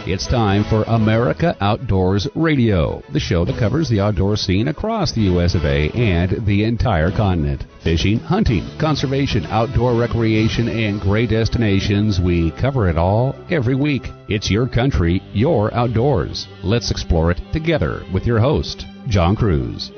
It's time for America Outdoors Radio, the show that covers the outdoor scene across the U.S. of A. and the entire continent. Fishing, hunting, conservation, outdoor recreation, and great destinations. We cover it all every week. It's your country, your outdoors. Let's explore it together with your host, John Kruse.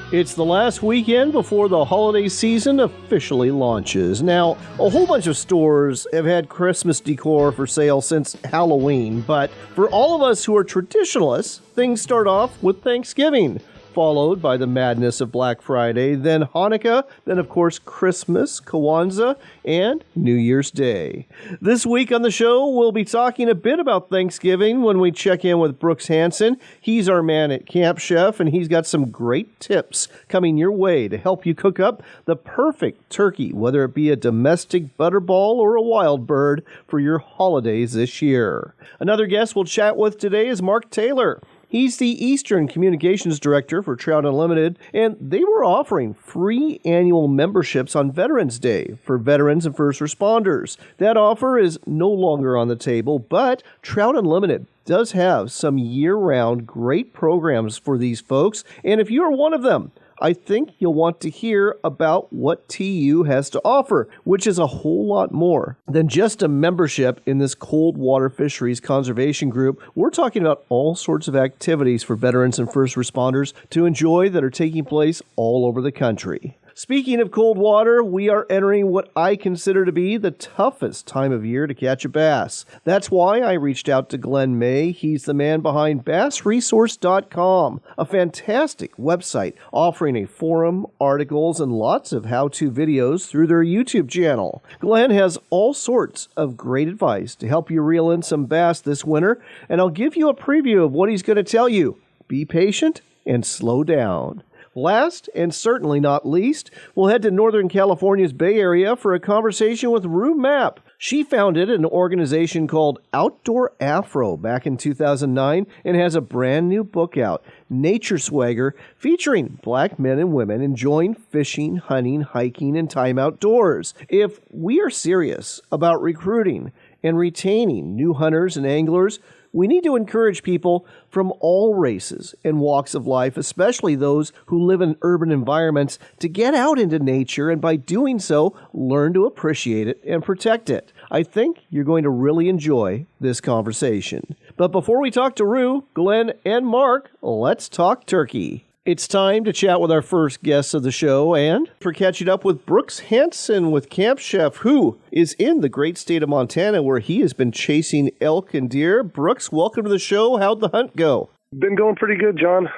It's the last weekend before the holiday season officially launches. Now, a whole bunch of stores have had Christmas decor for sale since Halloween, but for all of us who are traditionalists, things start off with Thanksgiving, followed by the madness of Black Friday, then Hanukkah, then of course Christmas, Kwanzaa, and New Year's Day. This week on the show, we'll be talking a bit about Thanksgiving when we check in with Brooks Hansen. He's our man at Camp Chef, and he's got some great tips coming your way to help you cook up the perfect turkey, whether it be a domestic butterball or a wild bird for your holidays this year. Another guest we'll chat with today is Mark Taylor. He's the Eastern Communications Director for Trout Unlimited, and they were offering free annual memberships on Veterans Day for veterans and first responders. That offer is no longer on the table, but Trout Unlimited does have some year-round great programs for these folks, and if you're one of them, I think you'll want to hear about what TU has to offer, which is a whole lot more than just a membership in this cold water fisheries conservation group. We're talking about all sorts of activities for veterans and first responders to enjoy that are taking place all over the country. Speaking of cold water, we are entering what I consider to be the toughest time of year to catch a bass. That's why I reached out to Glenn May. He's the man behind BassResource.com, a fantastic website offering a forum, articles, and lots of how-to videos through their YouTube channel. Glenn has all sorts of great advice to help you reel in some bass this winter, and I'll give you a preview of what he's going to tell you. Be patient and slow down. Last, and certainly not least, we'll head to Northern California's Bay Area for a conversation with Rue Mapp. She founded an organization called Outdoor Afro back in 2009 and has a brand new book out, Nature Swagger, featuring black men and women enjoying fishing, hunting, hiking, and time outdoors. If we are serious about recruiting and retaining new hunters and anglers, we need to encourage people from all races and walks of life, especially those who live in urban environments, to get out into nature and by doing so, learn to appreciate it and protect it. I think you're going to really enjoy this conversation. But before we talk to Rue, Glenn, and Mark, let's talk turkey. It's time to chat with our first guest of the show, and for catching up with Brooks Hansen with Camp Chef, who is in the great state of Montana, where he has been chasing elk and deer. Brooks, welcome to the show. How'd the hunt go? Been going pretty good, John.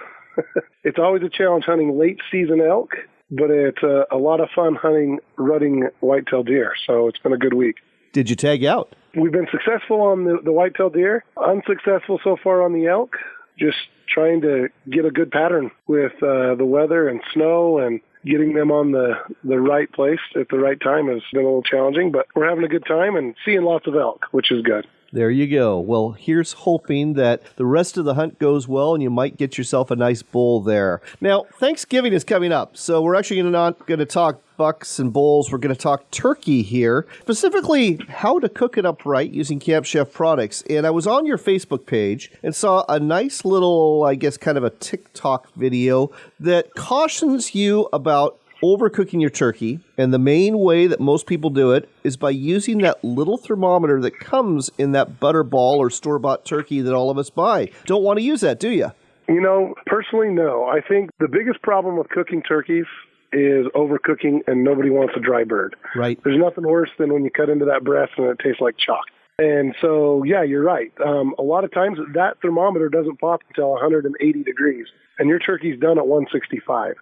It's always a challenge hunting late season elk, but it's a lot of fun hunting rutting whitetail deer, so it's been a good week. Did you tag out? We've been successful on the whitetail deer, unsuccessful so far on the elk, just trying to get a good pattern with the weather and snow, and getting them on the right place at the right time has been a little challenging, but we're having a good time and seeing lots of elk, which is good. There you go. Well, here's hoping that the rest of the hunt goes well and you might get yourself a nice bull there. Now, Thanksgiving is coming up, so we're actually not going to talk bucks and bulls. We're going to talk turkey here, specifically how to cook it up right using Camp Chef products. And I was on your Facebook page and saw a nice little, I guess, kind of a TikTok video that cautions you about overcooking your turkey, and the main way that most people do it is by using that little thermometer that comes in that butterball or store-bought turkey that all of us buy. Don't want to use that, do you? You know, personally, no. I think the biggest problem with cooking turkeys is overcooking, and nobody wants a dry bird. Right. There's nothing worse than when you cut into that breast and it tastes like chalk. And so, yeah, you're right. A lot of times that thermometer doesn't pop until 180 degrees, and your turkey's done at 165.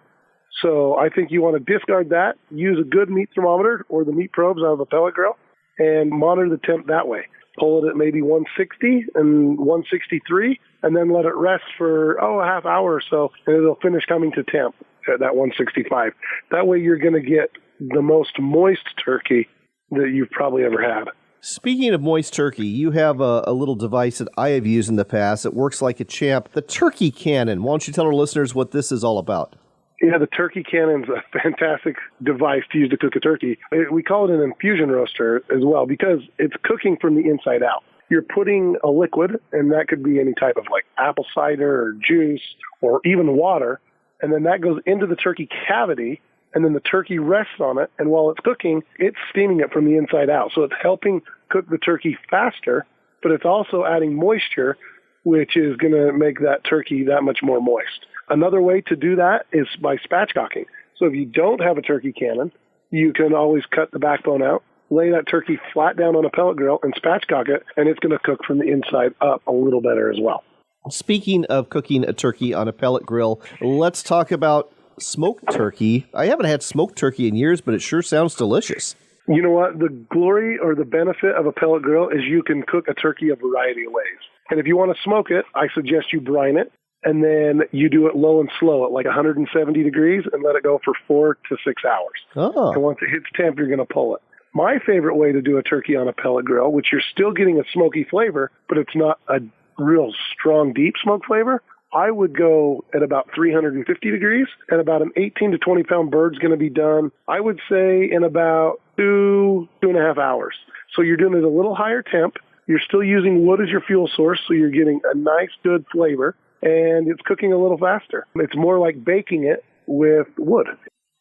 So I think you want to discard that, use a good meat thermometer or the meat probes out of a pellet grill, and monitor the temp that way. Pull it at maybe 160 and 163, and then let it rest for, a half hour or so, and it'll finish coming to temp at that 165. That way you're going to get the most moist turkey that you've probably ever had. Speaking of moist turkey, you have a little device that I have used in the past. It works like a champ, the turkey cannon. Why don't you tell our listeners what this is all about? Yeah, the turkey cannon's a fantastic device to use to cook a turkey. We call it an infusion roaster as well because it's cooking from the inside out. you're putting a liquid, and that could be any type of like apple cider or juice or even water, and then that goes into the turkey cavity, and then the turkey rests on it, and while it's cooking, it's steaming it from the inside out. So it's helping cook the turkey faster, but it's also adding moisture, which is going to make that turkey that much more moist. Another way to do that is by spatchcocking. So if you don't have a turkey cannon, you can always cut the backbone out, lay that turkey flat down on a pellet grill, and spatchcock it, and it's going to cook from the inside up a little better as well. Speaking of cooking a turkey on a pellet grill, let's talk about smoked turkey. I haven't had smoked turkey in years, but it sure sounds delicious. You know what? The glory or the benefit of a pellet grill is you can cook a turkey a variety of ways. And if you want to smoke it, I suggest you brine it, and then you do it low and slow at like 170 degrees and let it go for 4 to 6 hours. Oh. And once it hits temp, you're going to pull it. My favorite way to do a turkey on a pellet grill, which you're still getting a smoky flavor, but it's not a real strong, deep smoke flavor, I would go at about 350 degrees, and about an 18 to 20 pound bird's going to be done, I would say, in about 2.5 hours. So you're doing it a little higher temp. You're still using wood as your fuel source, so you're getting a nice, good flavor, and it's cooking a little faster. It's more like baking it with wood.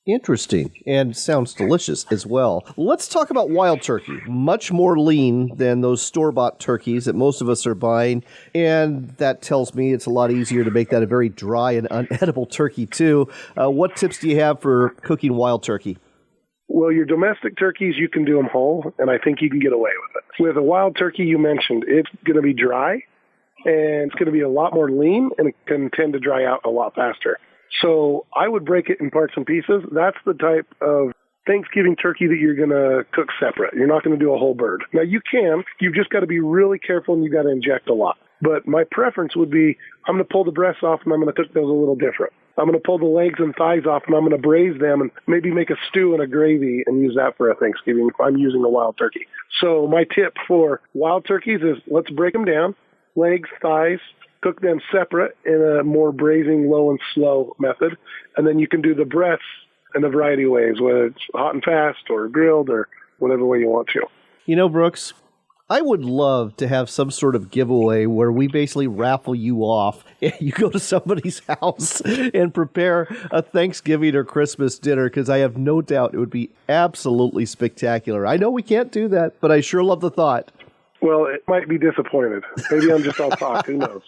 Interesting, and sounds delicious as well. Let's talk about wild turkey. Much more lean than those store-bought turkeys that most of us are buying, and that tells me it's a lot easier to make that a very dry and unedible turkey, too. What tips do you have for cooking wild turkey? Well, your domestic turkeys, you can do them whole, and I think you can get away with it. With a wild turkey you mentioned, it's going to be dry, and it's going to be a lot more lean, and it can tend to dry out a lot faster. So I would break it in parts and pieces. That's the type of Thanksgiving turkey that you're going to cook separate. You're not going to do a whole bird. Now, you can. You've just got to be really careful, and you've got to inject a lot. But my preference would be I'm going to pull the breasts off, and I'm going to cook those a little different. I'm going to pull the legs and thighs off, and I'm going to braise them and maybe make a stew and a gravy and use that for a Thanksgiving if I'm using a wild turkey. So my tip for wild turkeys is let's break them down, legs, thighs, cook them separate in a more braising, low and slow method. And then you can do the breasts in a variety of ways, whether it's hot and fast or grilled or whatever way you want to. You know, Brooks, I would love to have some sort of giveaway where we basically raffle you off and you go to somebody's house and prepare a Thanksgiving or Christmas dinner, because I have no doubt it would be absolutely spectacular. I know we can't do that, but I sure love the thought. Well, it might be disappointed. Maybe I'm just all talk. Who knows?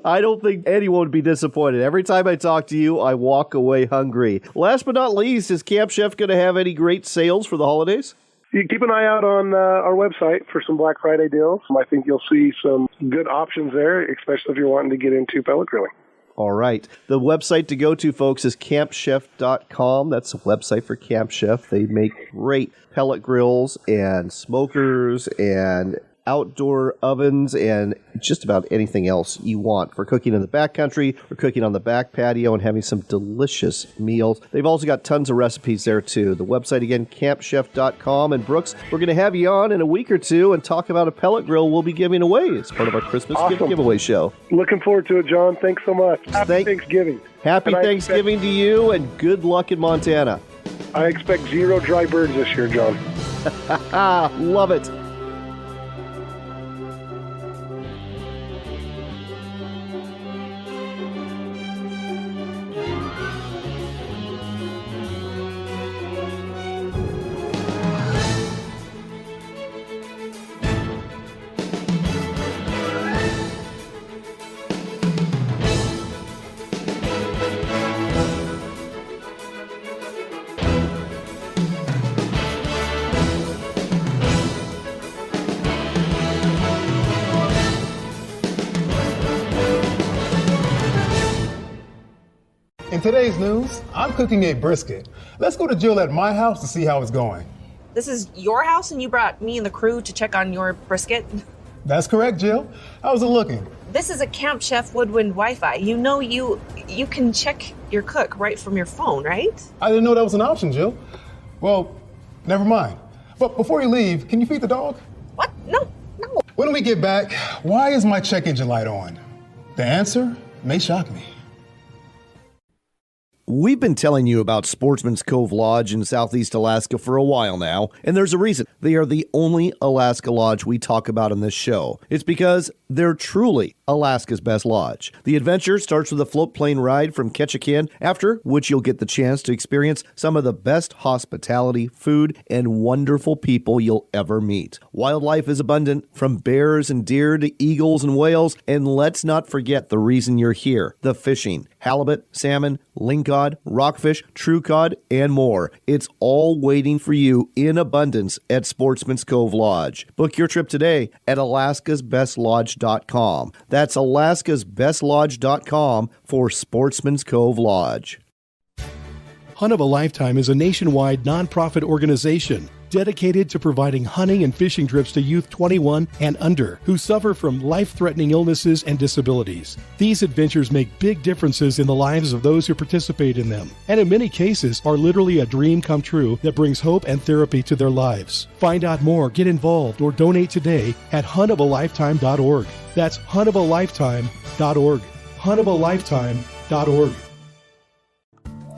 I don't think anyone would be disappointed. Every time I talk to you, I walk away hungry. Last but not least, is Camp Chef going to have any great sales for the holidays? You keep an eye out on our website for some Black Friday deals. I think you'll see some good options there, especially if you're wanting to get into pellet grilling. All right. The website to go to, folks, is campchef.com. That's a website for Camp Chef. They make great pellet grills and smokers and outdoor ovens and just about anything else you want for cooking in the backcountry or cooking on the back patio and having some delicious meals. They've also got tons of recipes there, too. The website, again, campchef.com. And, Brooks, we're going to have you on in a week or two and talk about a pellet grill we'll be giving away as part of our Christmas giveaway show. Looking forward to it, John. Thanks so much. Happy Thanksgiving. Happy Thanksgiving to you, and good luck in Montana. I expect 0 dry birds this year, John. Love it. In today's news, I'm cooking a brisket. Let's go to Jill at my house to see how it's going. This is your house and you brought me and the crew to check on your brisket? That's correct, Jill. How's it looking? This is a Camp Chef Woodwind Wi-Fi. You know you can check your cook right from your phone, right? I didn't know that was an option, Jill. Well, never mind. But before you leave, can you feed the dog? What? No. When we get back, why is my check engine light on? The answer may shock me. We've been telling you about Sportsman's Cove Lodge in Southeast Alaska for a while now, and there's a reason. They are the only Alaska lodge we talk about in this show. It's because they're truly Alaska's best lodge. The adventure starts with a float plane ride from Ketchikan, after which you'll get the chance to experience some of the best hospitality, food, and wonderful people you'll ever meet. Wildlife is abundant, from bears and deer to eagles and whales, and let's not forget the reason you're here, the fishing. Halibut, salmon, lingcod, rockfish, true cod, and more. It's all waiting for you in abundance at Sportsman's Cove Lodge. Book your trip today at alaskasbestlodge.com. That's alaskasbestlodge.com for Sportsman's Cove Lodge. Hunt of a Lifetime is a nationwide nonprofit organization dedicated to providing hunting and fishing trips to youth 21 and under who suffer from life-threatening illnesses and disabilities. These adventures make big differences in the lives of those who participate in them, and in many cases are literally a dream come true that brings hope and therapy to their lives. Find out more, get involved, or donate today at huntofalifetime.org. That's huntofalifetime.org. huntofalifetime.org.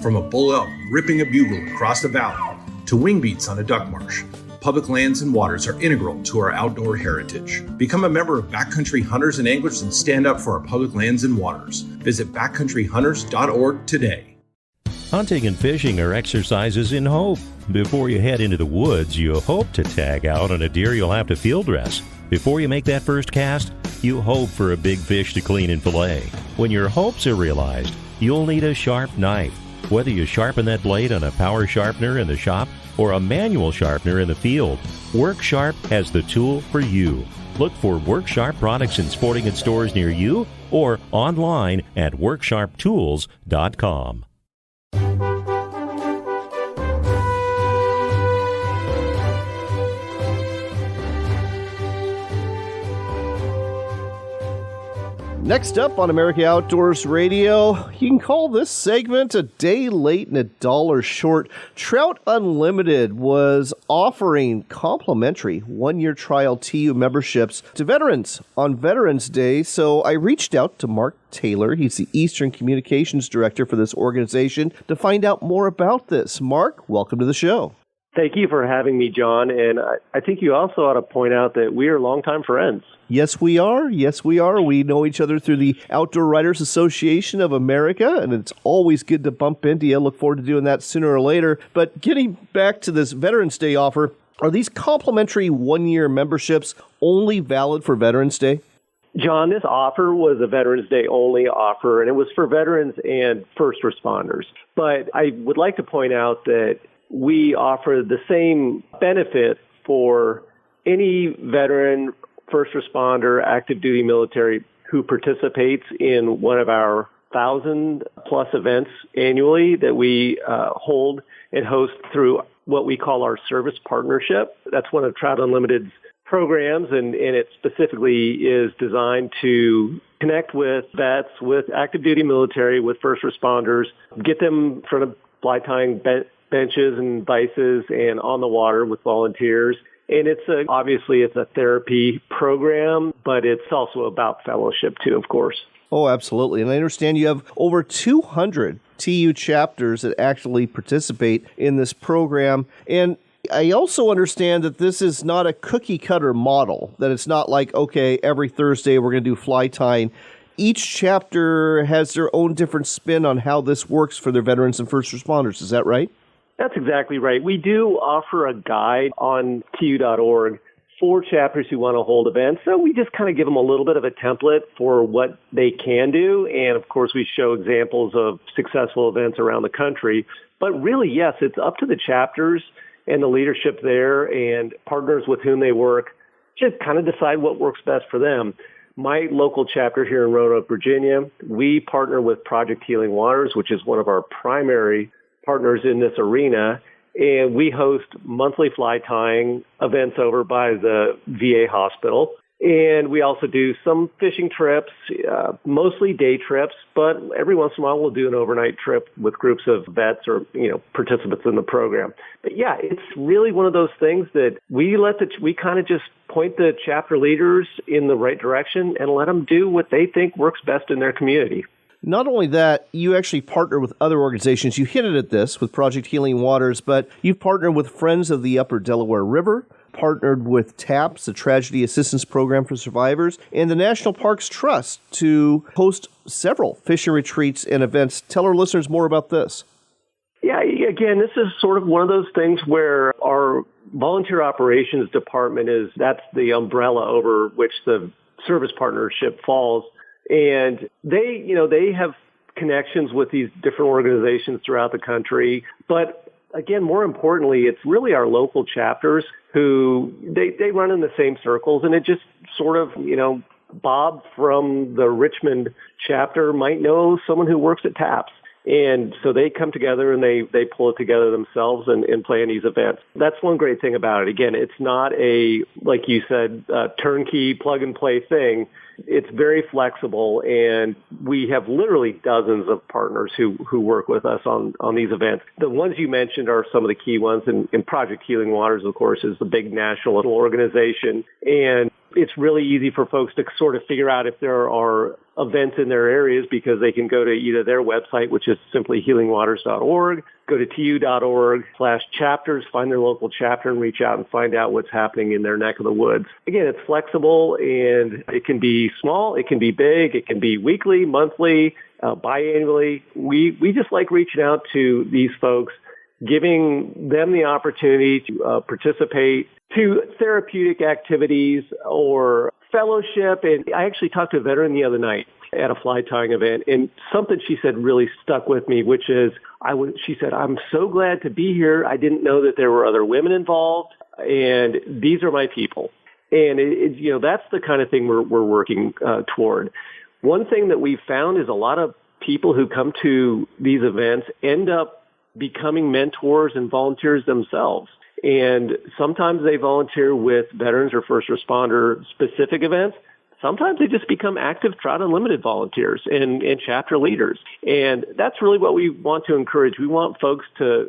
From a bull elk ripping a bugle across the valley to wing beats on a duck marsh, public lands and waters are integral to our outdoor heritage. Become a member of Backcountry Hunters and Anglers and stand up for our public lands and waters. Visit backcountryhunters.org today. Hunting and fishing are exercises in hope. Before you head into the woods, you hope to tag out on a deer you'll have to field dress. Before you make that first cast, you hope for a big fish to clean and fillet. When your hopes are realized, you'll need a sharp knife. Whether you sharpen that blade on a power sharpener in the shop or a manual sharpener in the field, WorkSharp has the tool for you. Look for WorkSharp products in sporting goods stores near you or online at WorkSharpTools.com. Next up on America Outdoors Radio, you can call this segment a day late and $1 short. Trout Unlimited was offering complimentary one-year trial TU memberships to veterans on Veterans Day, so I reached out to Mark Taylor. He's the Eastern Communications Director for this organization to find out more about this. Mark, welcome to the show. Thank you for having me, John. And I think you also ought to point out that we are longtime friends. Yes, we are. Yes, we are. We know each other through the Outdoor Writers Association of America, and it's always good to bump into you. Look forward to doing that sooner or later. But getting back to this Veterans Day offer, are these complimentary one-year memberships only valid for Veterans Day? John, this offer was a Veterans Day only offer, and it was for veterans and first responders. But I would like to point out that we offer the same benefit for any veteran, first responder, active duty military who participates in one of our 1,000-plus events annually that we hold and host through what we call our service partnership. That's one of Trout Unlimited's programs, and it specifically is designed to connect with vets, with active duty military, with first responders, get them in front of fly tying benches and vices and on the water with volunteers. And obviously it's a therapy program, but it's also about fellowship too, of course. Oh, absolutely. And I understand you have over 200 TU chapters that actually participate in this program. And I also understand that this is not a cookie cutter model, that it's not like, okay, every Thursday we're going to do fly tying. Each chapter has their own different spin on how this works for their veterans and first responders. Is that right? That's exactly right. We do offer a guide on TU.org for chapters who want to hold events. So we just kind of give them a little bit of a template for what they can do. And of course, we show examples of successful events around the country. But really, yes, it's up to the chapters and the leadership there and partners with whom they work to kind of decide what works best for them. My local chapter here in Roanoke, Virginia, we partner with Project Healing Waters, which is one of our primary partners in this arena, and we host monthly fly tying events over by the VA hospital. And we also do some fishing trips, mostly day trips, but every once in a while we'll do an overnight trip with groups of vets or, participants in the program. But yeah, it's really one of those things that we kind of just point the chapter leaders in the right direction and let them do what they think works best in their community. Not only that, you actually partner with other organizations. You hinted at this with Project Healing Waters, but you've partnered with Friends of the Upper Delaware River, partnered with TAPS, the Tragedy Assistance Program for Survivors, and the National Parks Trust to host several fishing retreats and events. Tell our listeners more about this. Yeah, again, this is sort of one of those things where our volunteer operations department that's the umbrella over which the service partnership falls. And they have connections with these different organizations throughout the country. But again, more importantly, it's really our local chapters who they run in the same circles. And it just sort of, Bob from the Richmond chapter might know someone who works at TAPS. And so they come together and they pull it together themselves and plan these events. That's one great thing about it. Again, it's not like you said, turnkey plug and play thing. It's very flexible, and we have literally dozens of partners who work with us on these events. The ones you mentioned are some of the key ones, and Project Healing Waters, of course, is the big national organization. And it's really easy for folks to sort of figure out if there are events in their areas because they can go to either their website, which is simply healingwaters.org, go to tu.org/chapters, find their local chapter and reach out and find out what's happening in their neck of the woods. Again, it's flexible and it can be small, it can be big, it can be weekly, monthly, biannually. We just like reaching out to these folks, giving them the opportunity to participate to therapeutic activities or fellowship. And I actually talked to a veteran the other night at a fly tying event, and something she said really stuck with me, which is, she said, "I'm so glad to be here. I didn't know that there were other women involved, and these are my people." And that's the kind of thing we're working toward. One thing that we've found is a lot of people who come to these events end up becoming mentors and volunteers themselves. And sometimes they volunteer with veterans or first responder specific events. Sometimes they just become active Trout Unlimited volunteers and chapter leaders. And that's really what we want to encourage. We want folks to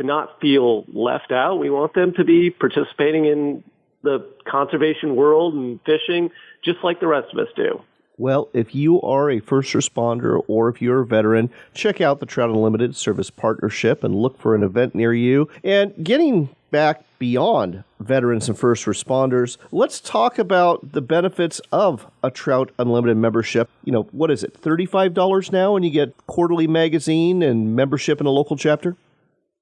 not feel left out. We want them to be participating in the conservation world and fishing just like the rest of us do. Well, if you are a first responder or if you're a veteran, check out the Trout Unlimited Service Partnership and look for an event near you. And getting back beyond veterans and first responders, let's talk about the benefits of a Trout Unlimited membership. What is it, $35 now, and you get quarterly magazine and membership in a local chapter?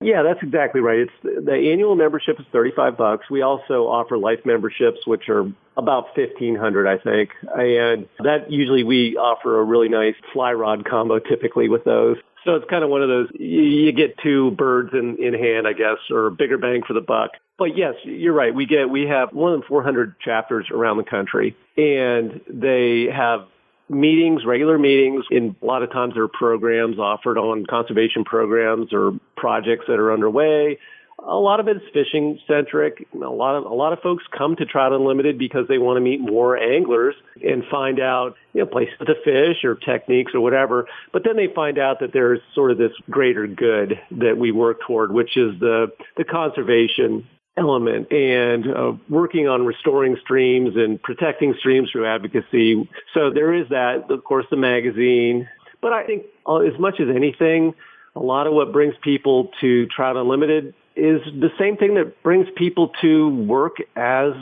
Yeah, that's exactly right. The annual membership is $35. We also offer life memberships, which are about $1,500, I think. And that usually we offer a really nice fly rod combo typically with those. So it's kind of one of those, you get two birds in hand, I guess, or bigger bang for the buck. But yes, you're right. We have more than 400 chapters around the country, and they have regular meetings. In a lot of times there are programs offered on conservation programs or projects that are underway. A lot of it is fishing centric. A lot of folks come to Trout Unlimited because they want to meet more anglers and find out, places to fish or techniques or whatever. But then they find out that there's sort of this greater good that we work toward, which is the conservation element and working on restoring streams and protecting streams through advocacy. So there is that, of course, the magazine. But I think as much as anything, a lot of what brings people to Trout Unlimited is the same thing that brings people to work as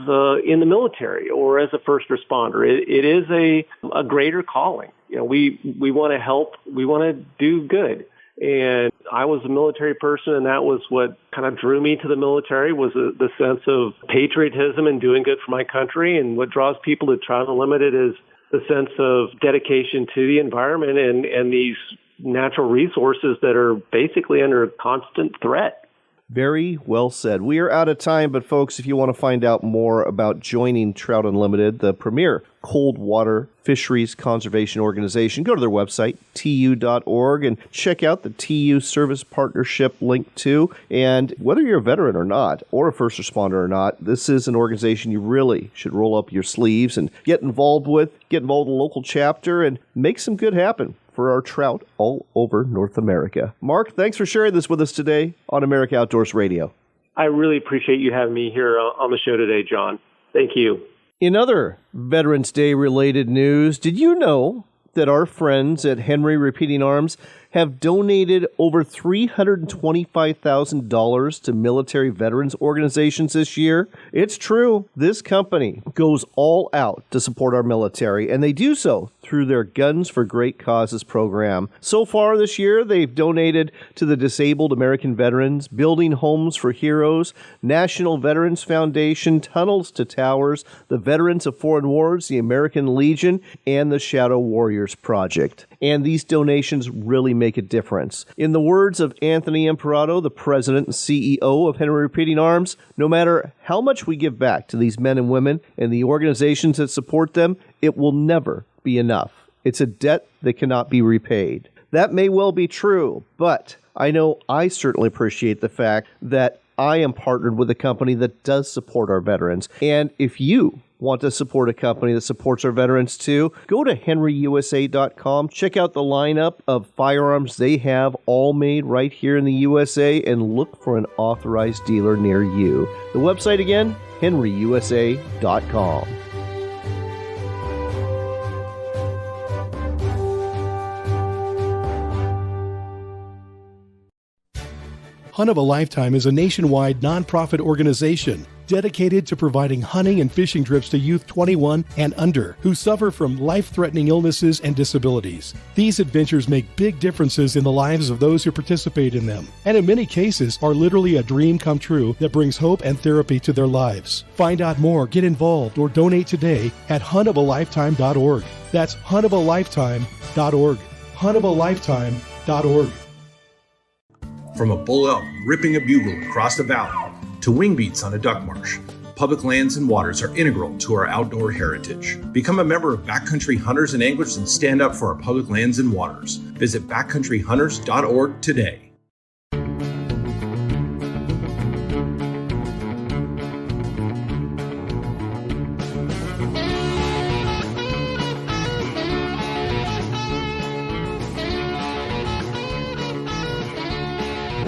in the military or as a first responder. It is a greater calling. We want to help. We want to do good. And I was a military person, and that was what kind of drew me to the military, was the sense of patriotism and doing good for my country. And what draws people to Trout Unlimited is the sense of dedication to the environment and these natural resources that are basically under constant threat. Very well said. We are out of time, but folks, if you want to find out more about joining Trout Unlimited, the premier cold water fisheries conservation organization, go to their website, tu.org, and check out the TU Service Partnership link too. And whether you're a veteran or not, or a first responder or not, this is an organization you really should roll up your sleeves and get involved with, get involved in a local chapter, and make some good happen for our trout all over North America. Mark, thanks for sharing this with us today on America Outdoors Radio. I really appreciate you having me here on the show today, John. Thank you. In other Veterans Day related news, did you know that our friends at Henry Repeating Arms have donated over $325,000 to military veterans organizations this year? It's true. This company goes all out to support our military, and they do so through their Guns for Great Causes program. So far this year, they've donated to the Disabled American Veterans, Building Homes for Heroes, National Veterans Foundation, Tunnels to Towers, the Veterans of Foreign Wars, the American Legion, and the Shadow Warriors Project. And these donations really make a difference. In the words of Anthony Imperato, the president and CEO of Henry Repeating Arms, no matter how much we give back to these men and women and the organizations that support them, it will never be enough. It's a debt that cannot be repaid. That may well be true, but I know I certainly appreciate the fact that I am partnered with a company that does support our veterans. And if you want to support a company that supports our veterans too, go to henryusa.com. Check out the lineup of firearms they have, all made right here in the USA, and look for an authorized dealer near you. The website again, henryusa.com. Hunt of a Lifetime is a nationwide nonprofit organization dedicated to providing hunting and fishing trips to youth 21 and under who suffer from life-threatening illnesses and disabilities. These adventures make big differences in the lives of those who participate in them, and in many cases are literally a dream come true that brings hope and therapy to their lives. Find out more, get involved, or donate today at huntofalifetime.org. That's huntofalifetime.org. huntofalifetime.org. From a bull elk ripping a bugle across the valley to wing beats on a duck marsh, public lands and waters are integral to our outdoor heritage. Become a member of Backcountry Hunters and Anglers and stand up for our public lands and waters. Visit backcountryhunters.org today.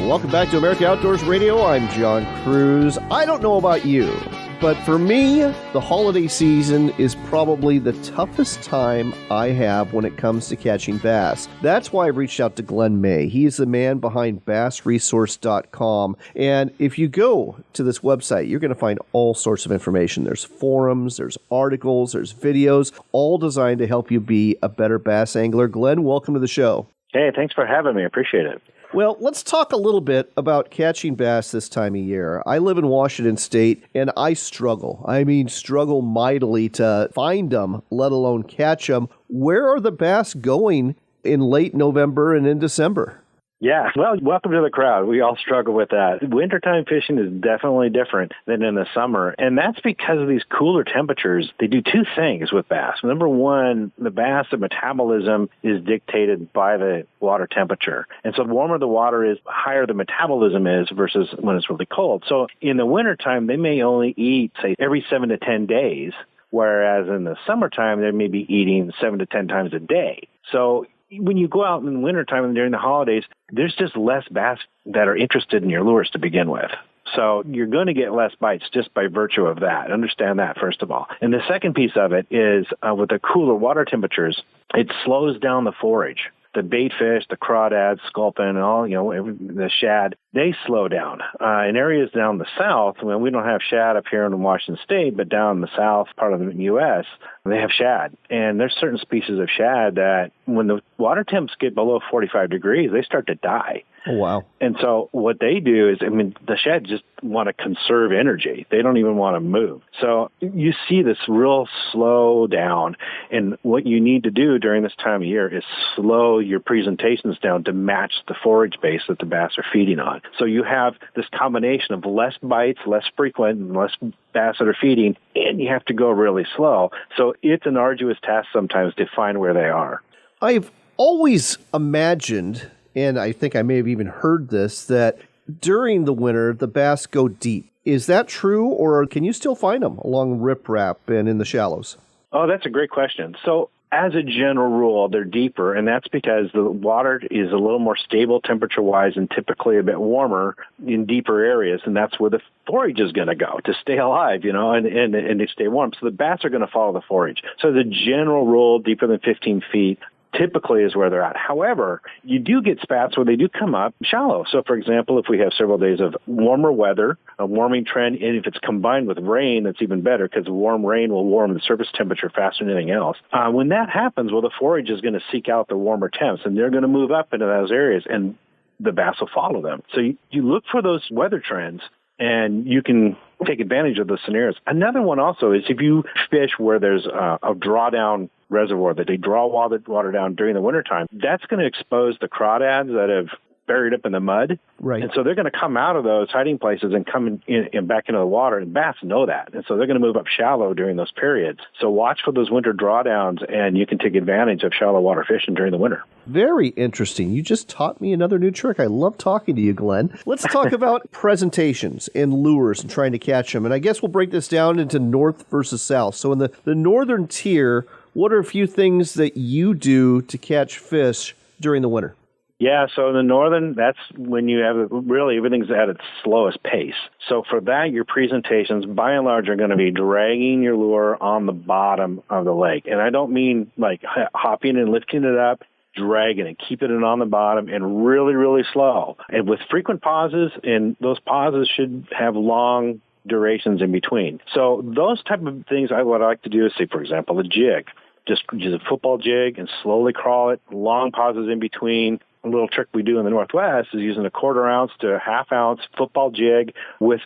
Welcome back to America Outdoors Radio. I'm John Kruse. I don't know about you, but for me, the holiday season is probably the toughest time I have when it comes to catching bass. That's why I reached out to Glenn May. He is the man behind bassresource.com. And if you go to this website, you're going to find all sorts of information. There's forums, there's articles, there's videos, all designed to help you be a better bass angler. Glenn, welcome to the show. Hey, thanks for having me. I appreciate it. Well, let's talk a little bit about catching bass this time of year. I live in Washington State, and I struggle. I mean, struggle mightily to find them, let alone catch them. Where are the bass going in late November and in December? Yeah, well, welcome to the crowd. We all struggle with that. Wintertime fishing is definitely different than in the summer, and that's because of these cooler temperatures. They do two things with bass. Number one, the bass, the metabolism is dictated by the water temperature. And so the warmer the water is, the higher the metabolism is versus when it's really cold. So in the wintertime, they may only eat, say, every 7 to 10 days, whereas in the summertime, they may be eating 7 to 10 times a day. So when you go out in the wintertime and during the holidays, there's just less bass that are interested in your lures to begin with. So you're going to get less bites just by virtue of that. Understand that, first of all. And the second piece of it is with the cooler water temperatures, it slows down the forage. The bait fish, the crawdads, sculpin, all, the shad, they slow down. In areas down the south, when we don't have shad up here in Washington State, but down in the south part of the U.S., they have shad. And there's certain species of shad that when the water temps get below 45 degrees, they start to die. Oh, wow. And so what they do is, the shad just want to conserve energy. They don't even want to move. So you see this real slow down. And what you need to do during this time of year is slow your presentations down to match the forage base that the bass are feeding on. So you have this combination of less bites, less frequent, and less bass that are feeding, and you have to go really slow. So it's an arduous task sometimes to find where they are. I've always imagined, and I think I may have even heard this, that during the winter, the bass go deep. Is that true, or can you still find them along riprap and in the shallows? Oh, that's a great question. So as a general rule, they're deeper, and that's because the water is a little more stable temperature-wise and typically a bit warmer in deeper areas, and that's where the forage is going to go to stay alive, and to stay warm. So the bass are going to follow the forage. So the general rule, deeper than 15 feet, typically is where they're at. However, you do get spats where they do come up shallow. So, for example, if we have several days of warmer weather, a warming trend, and if it's combined with rain, that's even better because warm rain will warm the surface temperature faster than anything else. When that happens, well, the forage is going to seek out the warmer temps, and they're going to move up into those areas, and the bass will follow them. So you look for those weather trends, and you can take advantage of those scenarios. Another one also is if you fish where there's a drawdown reservoir that they draw water down during the wintertime, that's going to expose the crawdads that have buried up in the mud. Right. And so they're going to come out of those hiding places and come in back into the water, and bass know that. And so they're going to move up shallow during those periods. So watch for those winter drawdowns, and you can take advantage of shallow water fishing during the winter. Very interesting. You just taught me another new trick. I love talking to you, Glenn. Let's talk about presentations and lures and trying to catch them. And I guess we'll break this down into north versus south. So in the northern tier, what are a few things that you do to catch fish during the winter? Yeah, so in the northern, that's when you have really everything's at its slowest pace. So for that, your presentations, by and large, are going to be dragging your lure on the bottom of the lake. And I don't mean like hopping and lifting it up, dragging it, keeping it on the bottom, and really, really slow. And with frequent pauses, and those pauses should have long durations in between. So those type of things, what I like to do is, say, for example, a jig. Just use a football jig and slowly crawl it, long pauses in between. A little trick we do in the Northwest is using a 1/4 ounce to 1/2 ounce football jig with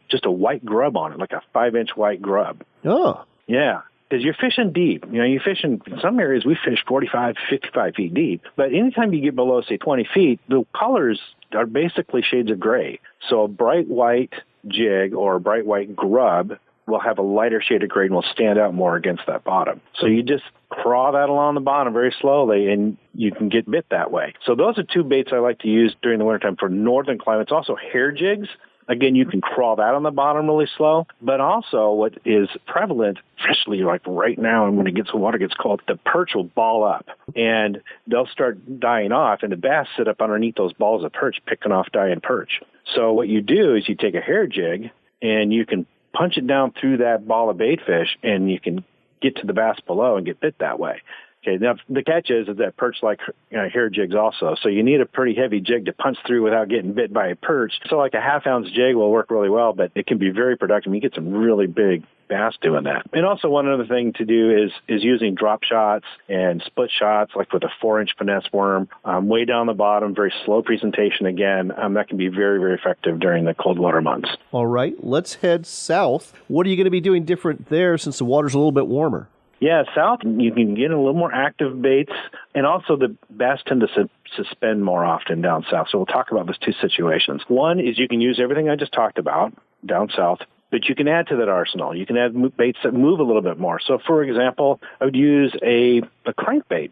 just a white grub on it, like a 5-inch white grub. Oh. Yeah. Because you're fishing deep. You fish in some areas, we fish 45, 55 feet deep. But anytime you get below, say, 20 feet, the colors are basically shades of gray. So a bright white jig or a bright white grub will have a lighter shade of gray and will stand out more against that bottom. So you just crawl that along the bottom very slowly, and you can get bit that way. So those are two baits I like to use during the wintertime for northern climates. Also hair jigs. Again, you can crawl that on the bottom really slow. But also what is prevalent, especially like right now and when the water gets cold, the perch will ball up and they'll start dying off, and the bass sit up underneath those balls of perch, picking off dying perch. So what you do is you take a hair jig and you can punch it down through that ball of bait fish, and you can get to the bass below and get bit that way. Okay, now the catch is that perch like hair jigs also, so you need a pretty heavy jig to punch through without getting bit by a perch. So like a 1/2 ounce jig will work really well, but it can be very productive. You get some really big bass doing that. And also one other thing to do is using drop shots and split shots, like with a 4-inch finesse worm, way down the bottom, very slow presentation again. That can be very, very effective during the cold water months. All right, let's head south. What are you going to be doing different there since the water's a little bit warmer? Yeah, south, you can get a little more active baits, and also the bass tend to suspend more often down south. So we'll talk about those two situations. One is you can use everything I just talked about down south, but you can add to that arsenal. You can add baits that move a little bit more. So, for example, I would use a crankbait,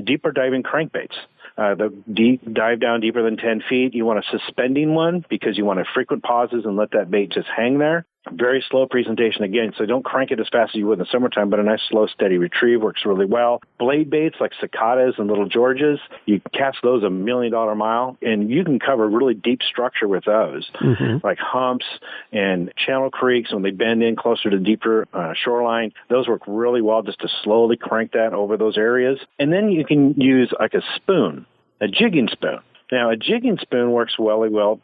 deeper diving crankbaits. Dive down deeper than 10 feet. You want a suspending one because you want to frequent pauses and let that bait just hang there. Very slow presentation again, so don't crank it as fast as you would in the summertime, but a nice slow, steady retrieve works really well. Blade baits like cicadas and little Georges, you can cast those $1 million a mile, and you can cover really deep structure with those, like humps and channel creeks when they bend in closer to deeper shoreline. Those work really well just to slowly crank that over those areas. And then you can use like a spoon, a jigging spoon. Now, a jigging spoon works really well,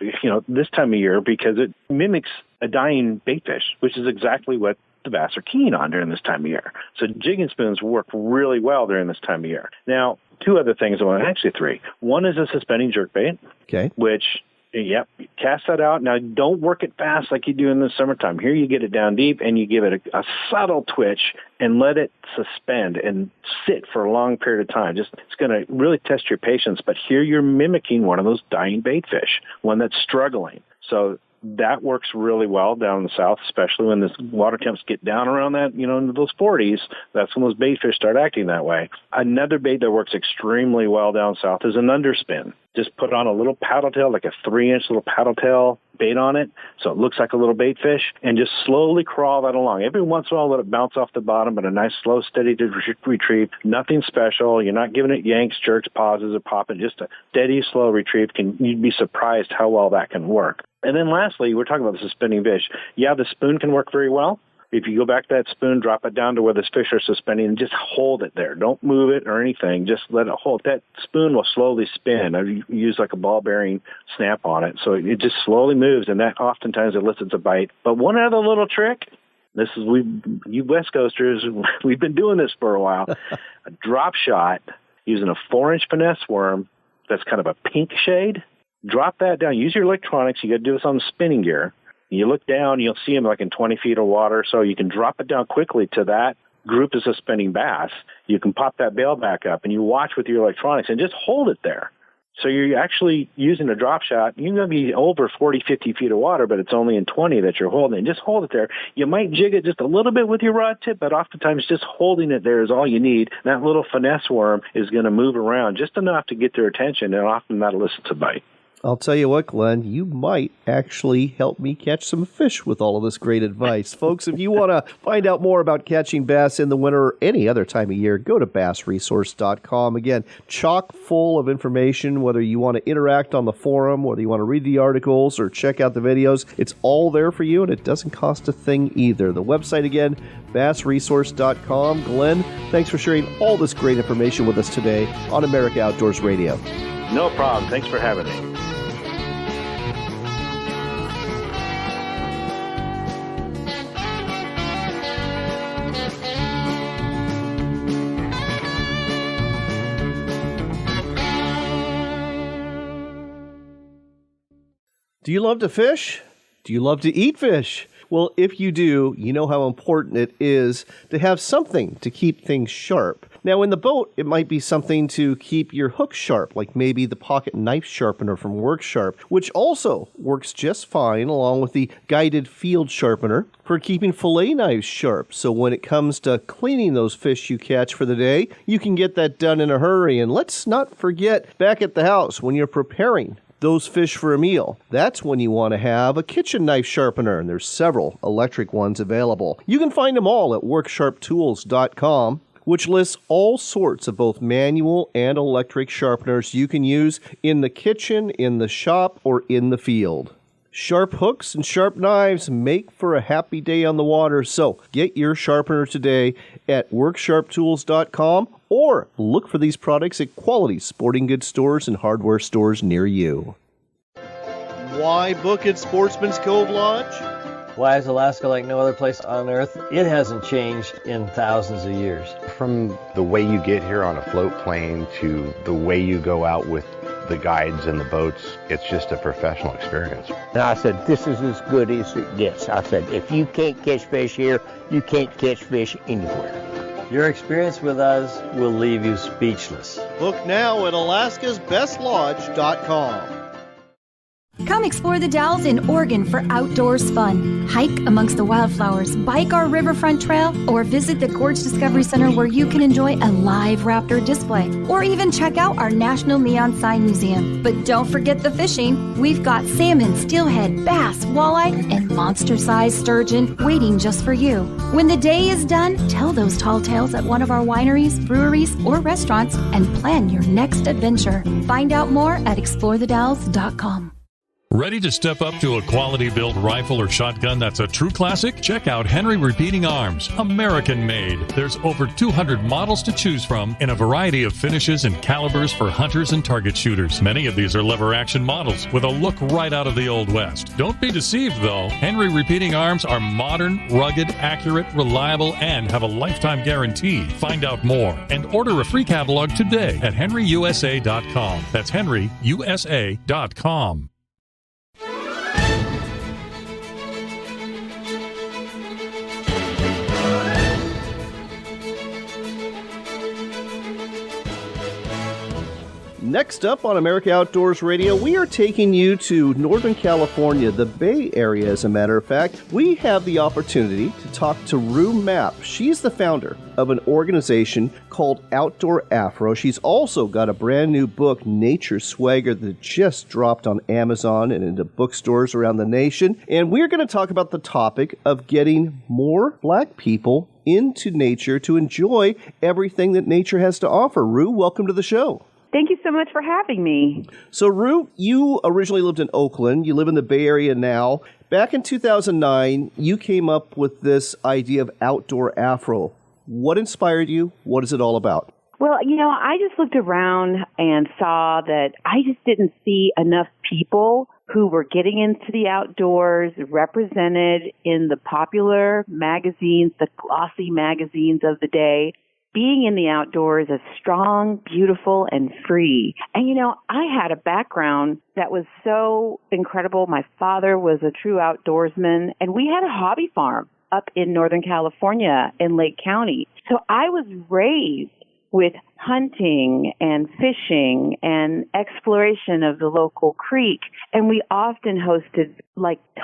this time of year because it mimics a dying baitfish, which is exactly what the bass are keen on during this time of year. So jigging spoons work really well during this time of year. Now, two other things, actually three. One is a suspending jerkbait, which, cast that out. Now, don't work it fast like you do in the summertime. Here you get it down deep and you give it a subtle twitch and let it suspend and sit for a long period of time. It's going to really test your patience, but here you're mimicking one of those dying baitfish, one that's struggling. So that works really well down in the south, especially when the water temps get down around that, into those 40s. That's when those baitfish start acting that way. Another bait that works extremely well down south is an underspin. Just put on a little paddle tail, like a 3-inch little paddle tail bait on it, so it looks like a little baitfish, and just slowly crawl that along. Every once in a while, let it bounce off the bottom, but a nice, slow, steady retrieve. Nothing special. You're not giving it yanks, jerks, pauses, or popping. Just a steady, slow retrieve. You'd be surprised how well that can work. And then lastly, we're talking about the suspending fish. Yeah, the spoon can work very well. If you go back to that spoon, drop it down to where the fish are suspending and just hold it there. Don't move it or anything. Just let it hold. That spoon will slowly spin. I use like a ball bearing snap on it. So it just slowly moves, and that oftentimes elicits a bite. But one other little trick, you West Coasters, we've been doing this for a while. A drop shot using a 4-inch finesse worm that's kind of a pink shade. Drop that down. Use your electronics. You got to do this on the spinning gear. You look down, you'll see them like in 20 feet of water, so you can drop it down quickly to that group of suspending bass. You can pop that bail back up, and you watch with your electronics and just hold it there. So you're actually using a drop shot. You're going to be over 40, 50 feet of water, but it's only in 20 that you're holding. Just hold it there. You might jig it just a little bit with your rod tip, but oftentimes just holding it there is all you need. That little finesse worm is going to move around just enough to get their attention, and often that elicits a bite. I'll tell you what, Glenn, you might actually help me catch some fish with all of this great advice. Folks, if you want to find out more about catching bass in the winter or any other time of year, go to bassresource.com. Again, chock full of information, whether you want to interact on the forum, whether you want to read the articles or check out the videos. It's all there for you, and it doesn't cost a thing either. The website, again, bassresource.com. Glenn, thanks for sharing all this great information with us today on America Outdoors Radio. No problem. Thanks for having me. Do you love to fish? Do you love to eat fish? Well, if you do, you know how important it is to have something to keep things sharp. Now, in the boat, it might be something to keep your hook sharp, like maybe the pocket knife sharpener from Work Sharp, which also works just fine along with the guided field sharpener for keeping fillet knives sharp. So when it comes to cleaning those fish you catch for the day, you can get that done in a hurry. And let's not forget, back at the house, when you're preparing those fish for a meal, that's when you want to have a kitchen knife sharpener, and there's several electric ones available. You can find them all at worksharptools.com, which lists all sorts of both manual and electric sharpeners you can use in the kitchen, in the shop, or in the field. Sharp hooks and sharp knives make for a happy day on the water, so get your sharpener today at worksharptools.com or look for these products at quality sporting goods stores and hardware stores near you. Why book at Sportsman's Cove Lodge? Why is Alaska like no other place on Earth? It hasn't changed in thousands of years. From the way you get here on a float plane to the way you go out with the guides and the boats, it's just a professional experience. And I said, this is as good as it gets. I said, if you can't catch fish here, you can't catch fish anywhere. Your experience with us will leave you speechless. Book now at alaskasbestlodge.com. Come explore the Dalles in Oregon for outdoors fun. Hike amongst the wildflowers, bike our riverfront trail, or visit the Gorge Discovery Center where you can enjoy a live raptor display, or even check out our National Neon Sign Museum. But don't forget the fishing. We've got salmon, steelhead, bass, walleye, and monster-sized sturgeon waiting just for you. When the day is done, tell those tall tales at one of our wineries, breweries, or restaurants and plan your next adventure. Find out more at explorethedalles.com. Ready to step up to a quality-built rifle or shotgun that's a true classic? Check out Henry Repeating Arms, American-made. There's over 200 models to choose from in a variety of finishes and calibers for hunters and target shooters. Many of these are lever-action models with a look right out of the Old West. Don't be deceived, though. Henry Repeating Arms are modern, rugged, accurate, reliable, and have a lifetime guarantee. Find out more and order a free catalog today at henryusa.com. That's henryusa.com. Next up on America Outdoors Radio, we are taking you to Northern California, the Bay Area, as a matter of fact. We have the opportunity to talk to Rue Mapp. She's the founder of an organization called Outdoor Afro. She's also got a brand new book, Nature Swagger, that just dropped on Amazon and into bookstores around the nation. And we're going to talk about the topic of getting more Black people into nature to enjoy everything that nature has to offer. Rue, welcome to the show. Thank you so much for having me. So, Rue, you originally lived in Oakland. You live in the Bay Area now. Back in 2009, you came up with this idea of Outdoor Afro. What inspired you? What is it all about? Well, I just looked around and saw that I just didn't see enough people who were getting into the outdoors represented in the popular magazines, the glossy magazines of the day, being in the outdoors as strong, beautiful, and free. And, I had a background that was so incredible. My father was a true outdoorsman, and we had a hobby farm up in Northern California in Lake County. So I was raised with hunting and fishing and exploration of the local creek. And we often hosted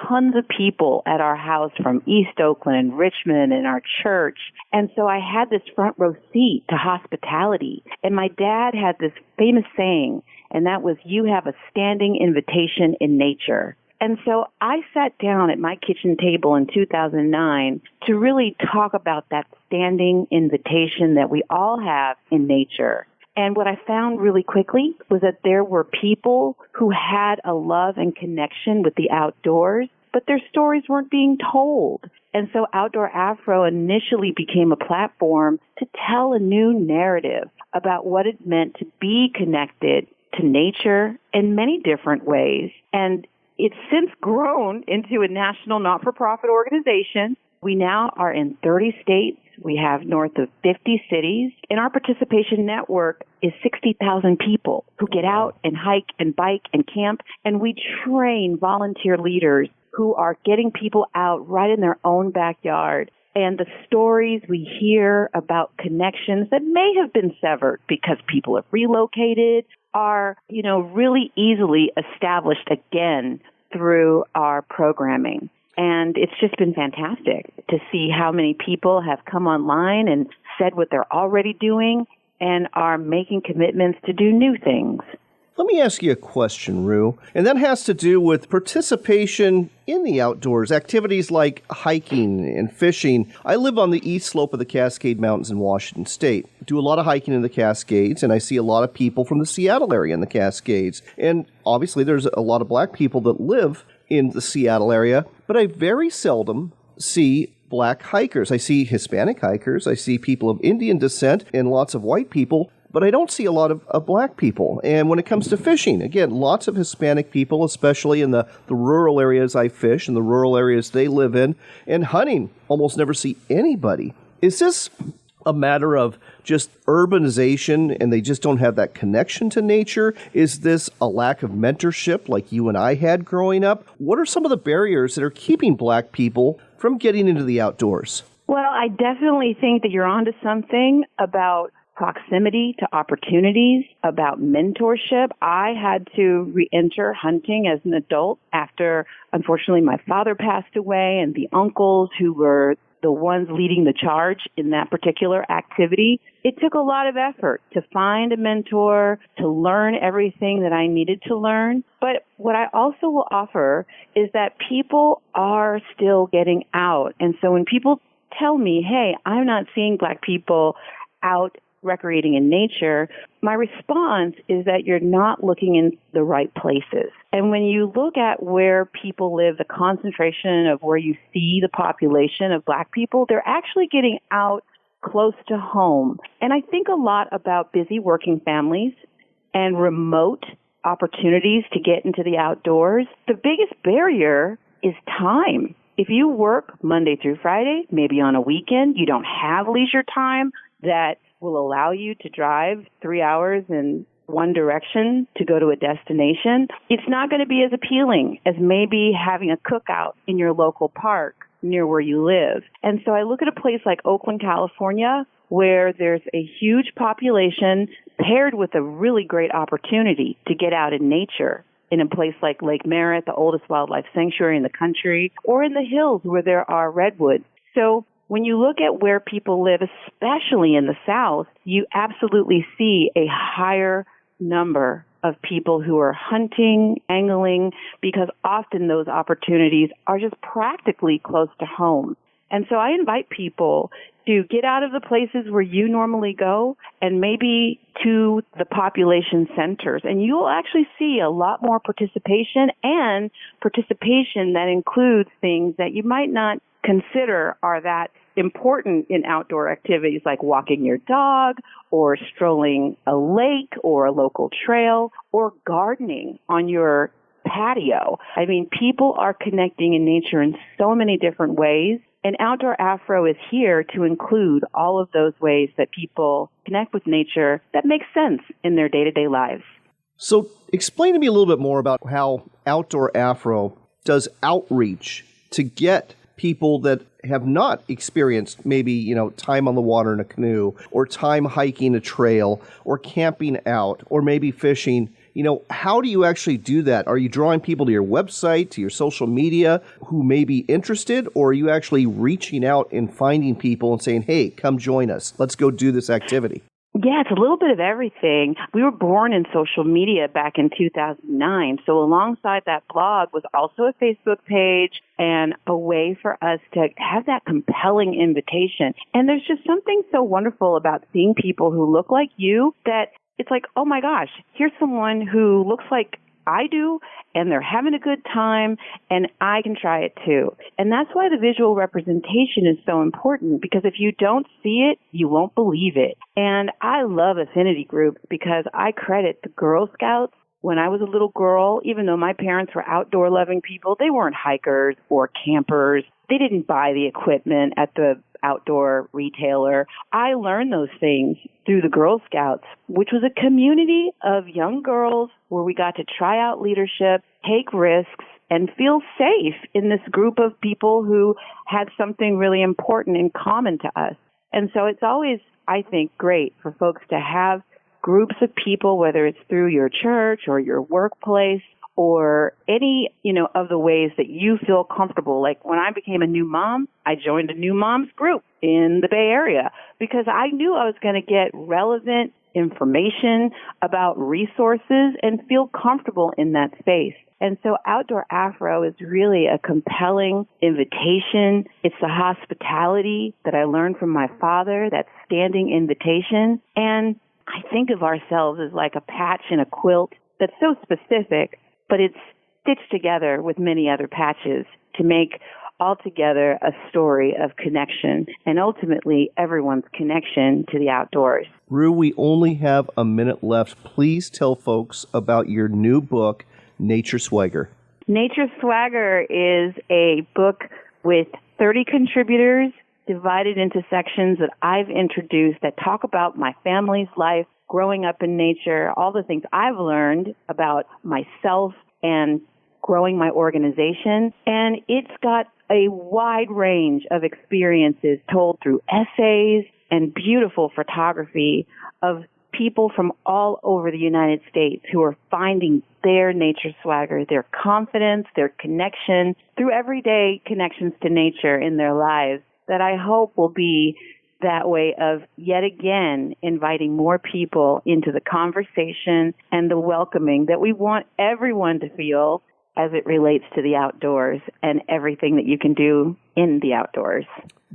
tons of people at our house from East Oakland and Richmond and our church. And so I had this front row seat to hospitality. And my dad had this famous saying, and that was, "You have a standing invitation in nature." And so I sat down at my kitchen table in 2009 to really talk about that standing invitation that we all have in nature. And what I found really quickly was that there were people who had a love and connection with the outdoors, but their stories weren't being told. And so Outdoor Afro initially became a platform to tell a new narrative about what it meant to be connected to nature in many different ways. And it's since grown into a national not-for-profit organization. We now are in 30 states. We have north of 50 cities. And our participation network is 60,000 people who get out and hike and bike and camp. And we train volunteer leaders who are getting people out right in their own backyard. And the stories we hear about connections that may have been severed because people have relocated are, really easily established again through our programming. And it's just been fantastic to see how many people have come online and said what they're already doing and are making commitments to do new things. Let me ask you a question, Rue, and that has to do with participation in the outdoors, activities like hiking and fishing. I live on the east slope of the Cascade Mountains in Washington State. I do a lot of hiking in the Cascades, and I see a lot of people from the Seattle area in the Cascades. And obviously there's a lot of black people that live in the Seattle area, but I very seldom see black hikers. I see Hispanic hikers, I see people of Indian descent, and lots of white people, but I don't see a lot of black people. And when it comes to fishing, again, lots of Hispanic people, especially in the rural areas I fish and the rural areas they live in. And hunting, almost never see anybody. Is this a matter of just urbanization and they just don't have that connection to nature? Is this a lack of mentorship like you and I had growing up? What are some of the barriers that are keeping black people from getting into the outdoors? Well, I definitely think that you're onto something about proximity to opportunities, about mentorship. I had to re-enter hunting as an adult after, unfortunately, my father passed away, and the uncles who were the ones leading the charge in that particular activity. It took a lot of effort to find a mentor, to learn everything that I needed to learn. But what I also will offer is that people are still getting out. And so when people tell me, hey, I'm not seeing black people out recreating in nature, my response is that you're not looking in the right places. And when you look at where people live, the concentration of where you see the population of black people, they're actually getting out close to home. And I think a lot about busy working families and remote opportunities to get into the outdoors. The biggest barrier is time. If you work Monday through Friday, maybe on a weekend, you don't have leisure time that will allow you to drive 3 hours in one direction to go to a destination, it's not going to be as appealing as maybe having a cookout in your local park near where you live. And so I look at a place like Oakland, California, where there's a huge population paired with a really great opportunity to get out in nature in a place like Lake Merritt, the oldest wildlife sanctuary in the country, or in the hills where there are redwoods. So when you look at where people live, especially in the South, you absolutely see a higher number of people who are hunting, angling, because often those opportunities are just practically close to home. And so I invite people to get out of the places where you normally go and maybe to the population centers. And you'll actually see a lot more participation, and participation that includes things that you might not consider are that important in outdoor activities, like walking your dog or strolling a lake or a local trail or gardening on your patio. I mean, people are connecting in nature in so many different ways. And Outdoor Afro is here to include all of those ways that people connect with nature that makes sense in their day-to-day lives. So explain to me a little bit more about how Outdoor Afro does outreach to get people that have not experienced maybe, time on the water in a canoe or time hiking a trail or camping out or maybe fishing. How do you actually do that? Are you drawing people to your website, to your social media who may be interested, or are you actually reaching out and finding people and saying, hey, come join us. Let's go do this activity? Yeah, it's a little bit of everything. We were born in social media back in 2009. So alongside that blog was also a Facebook page and a way for us to have that compelling invitation. And there's just something so wonderful about seeing people who look like you that it's like, oh my gosh, here's someone who looks like I do, and they're having a good time, and I can try it too. And that's why the visual representation is so important, because if you don't see it, you won't believe it. And I love affinity groups because I credit the Girl Scouts. When I was a little girl, even though my parents were outdoor-loving people, they weren't hikers or campers. They didn't buy the equipment at the outdoor retailer. I learned those things through the Girl Scouts, which was a community of young girls where we got to try out leadership, take risks, and feel safe in this group of people who had something really important in common to us. And so it's always, I think, great for folks to have groups of people, whether it's through your church or your workplace or any, of the ways that you feel comfortable. Like when I became a new mom, I joined a new moms group in the Bay Area because I knew I was going to get relevant information about resources and feel comfortable in that space. And so Outdoor Afro is really a compelling invitation. It's the hospitality that I learned from my father, that standing invitation. And I think of ourselves as like a patch in a quilt that's so specific, but it's stitched together with many other patches to make altogether a story of connection and ultimately everyone's connection to the outdoors. Rue, we only have a minute left. Please tell folks about your new book, Nature Swagger. Nature Swagger is a book with 30 contributors divided into sections that I've introduced that talk about my family's life, growing up in nature, all the things I've learned about myself and growing my organization. And it's got a wide range of experiences told through essays and beautiful photography of people from all over the United States who are finding their nature swagger, their confidence, their connection through everyday connections to nature in their lives that I hope will be that way of yet again inviting more people into the conversation and the welcoming that we want everyone to feel as it relates to the outdoors and everything that you can do in the outdoors.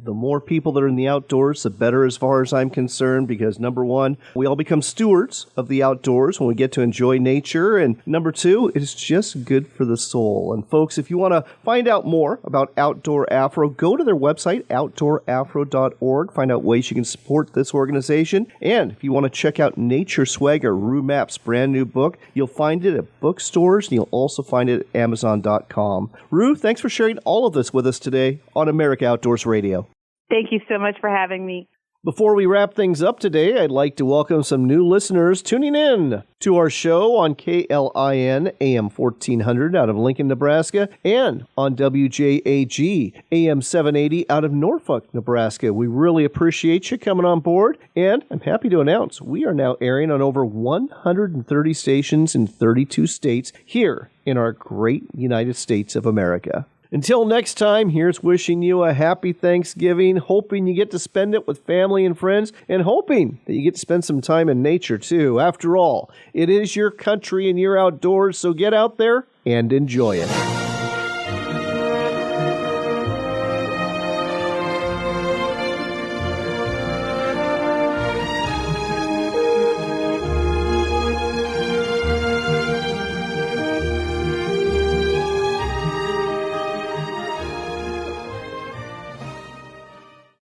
The more people that are in the outdoors, the better as far as I'm concerned, because number one, we all become stewards of the outdoors when we get to enjoy nature. And number two, it's just good for the soul. And folks, if you want to find out more about Outdoor Afro, go to their website, outdoorafro.org. Find out ways you can support this organization. And if you want to check out Nature Swagger, Rue Mapp's brand new book, you'll find it at bookstores and you'll also find it at Amazon.com. Rue, thanks for sharing all of this with us today on America Outdoors Radio. Thank you so much for having me. Before we wrap things up today, I'd like to welcome some new listeners tuning in to our show on KLIN AM 1400 out of Lincoln, Nebraska, and on WJAG AM 780 out of Norfolk, Nebraska. We really appreciate you coming on board, and I'm happy to announce we are now airing on over 130 stations in 32 states here in our great United States of America. Until next time, here's wishing you a happy Thanksgiving, hoping you get to spend it with family and friends, and hoping that you get to spend some time in nature, too. After all, it is your country and your outdoors, so get out there and enjoy it.